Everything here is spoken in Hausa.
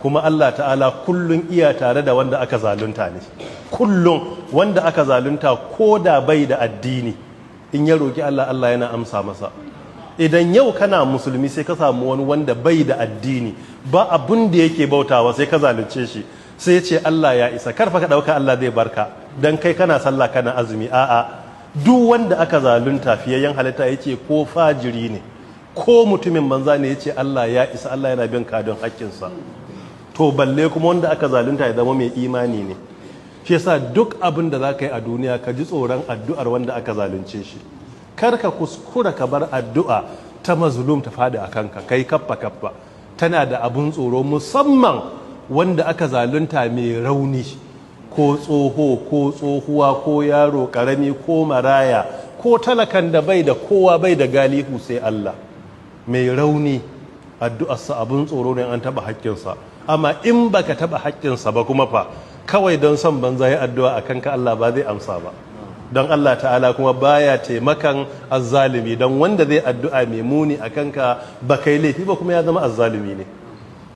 kuma Allah ta'ala kullum iya tare da wanda aka zalunta ne. Kullum wanda aka zalunta ko da bai da addini, in ya roki Allah, Allah yana amsa masa. Idan yau kana musulmi sai ka samu wani wanda bai da addini, ba abun da yake bautawa, sai ka zalunce shi, sai ya ce Allah ya isa, karfa ka dauka Allah zai barka dan kai kana sallah kana azumi. A'a, duk wanda aka zalunta fiyayyen halitta yace ko fajiri ne ko mutumin banza ne yace Allah ya isa, Allah yana bin ka don haƙƙinsa. To balle kuma wanda aka zalunta ya zama mai imani ne. Shi yasa duk abin da za ka yi a duniya ka ji tsoron addu'ar wanda aka zalunce shi. Kar ka kuskura ka bar addu'a ta mazlum ta fada a kanka, kai kaffa kaffa. Tana da abun tsoro, musamman wanda aka zalunta mai rauni, ko tsoho ko tsohuwa ko yaro karami ko maraya ko talakan da bai da kowa, bai da galihu sai Allah. Mai rauni addu'arsa abun tsoro ne an taba haƙƙinsa. Amma in baka taba haƙƙinsa ba kuma fa, kawai don son banza ya addu'a a kanka, Allah ba zai amsa ba. Don Allah ta'ala kuma baya taimakan azzalumi, don wanda zai addu'a mai muni a kanka ba kai laifi ba kuma ya zama azzalumi ne.